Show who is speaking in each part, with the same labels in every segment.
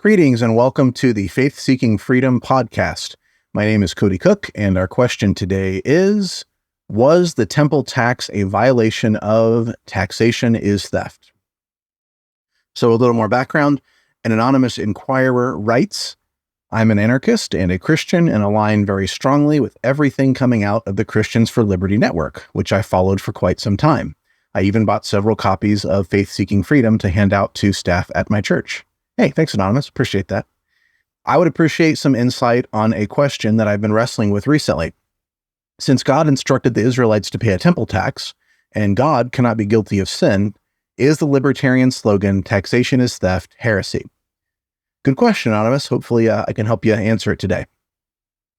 Speaker 1: Greetings and welcome to the Faith Seeking Freedom podcast. My name is Cody Cook, and our question today is, was the temple tax a violation of taxation is theft? So a little more background. An anonymous inquirer writes, I'm an anarchist and a Christian and align very strongly with everything coming out of the Christians for Liberty network, which I followed for quite some time. I even bought several copies of Faith Seeking Freedom to hand out to staff at my church. Hey, thanks, Anonymous. Appreciate that. I would appreciate some insight on a question that I've been wrestling with recently. Since God instructed the Israelites to pay a temple tax, and God cannot be guilty of sin, is the Libertarian slogan, taxation is theft, heresy? Good question, Anonymous. Hopefully I can help you answer it today.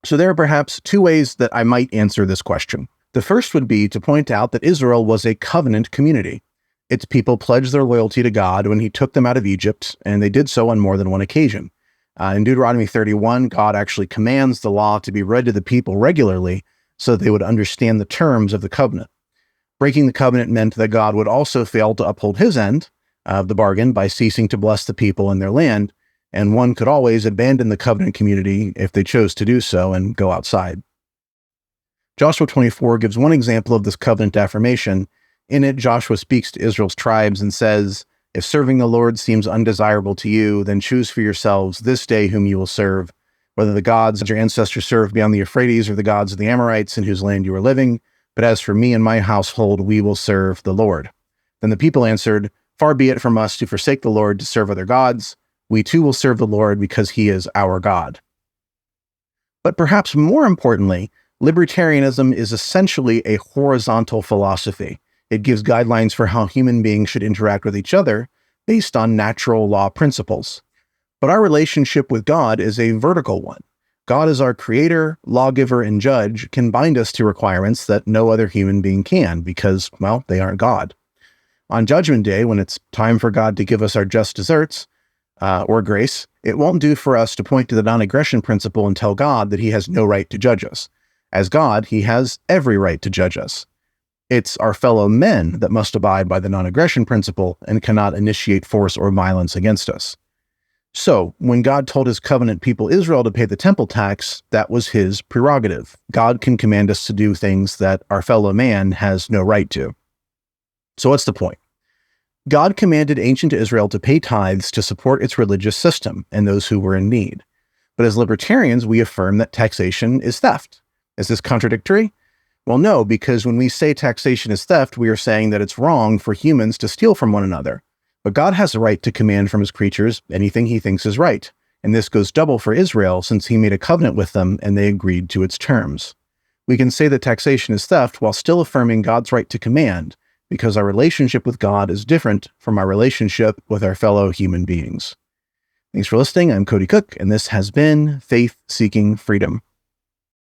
Speaker 1: So there are perhaps two ways that I might answer this question. The first would be to point out that Israel was a covenant community. Its people pledged their loyalty to God when he took them out of Egypt, and they did so on more than one occasion. In Deuteronomy 31, God actually commands the law to be read to the people regularly so that they would understand the terms of the covenant. Breaking the covenant meant that God would also fail to uphold his end of the bargain by ceasing to bless the people in their land, and one could always abandon the covenant community if they chose to do so and go outside. Joshua 24 gives one example of this covenant affirmation. In it, Joshua speaks to Israel's tribes and says, if serving the Lord seems undesirable to you, then choose for yourselves this day whom you will serve, whether the gods that your ancestors served beyond the Euphrates or the gods of the Amorites in whose land you are living. But as for me and my household, we will serve the Lord. Then the people answered, far be it from us to forsake the Lord to serve other gods. We too will serve the Lord because he is our God. But perhaps more importantly, libertarianism is essentially a horizontal philosophy. It gives guidelines for how human beings should interact with each other based on natural law principles. But our relationship with God is a vertical one. God is our creator, lawgiver, and judge, can bind us to requirements that no other human being can because, well, they aren't God. On Judgment Day, when it's time for God to give us our just deserts, or grace, it won't do for us to point to the non-aggression principle and tell God that he has no right to judge us. As God, he has every right to judge us. It's our fellow men that must abide by the non-aggression principle and cannot initiate force or violence against us. So, when God told his covenant people Israel to pay the temple tax, that was his prerogative. God can command us to do things that our fellow man has no right to. So what's the point? God commanded ancient Israel to pay tithes to support its religious system and those who were in need. But as libertarians, we affirm that taxation is theft. Is this contradictory? Well, no, because when we say taxation is theft, we are saying that it's wrong for humans to steal from one another. But God has the right to command from his creatures anything he thinks is right. And this goes double for Israel since he made a covenant with them and they agreed to its terms. We can say that taxation is theft while still affirming God's right to command, because our relationship with God is different from our relationship with our fellow human beings. Thanks for listening. I'm Cody Cook, and this has been Faith Seeking Freedom.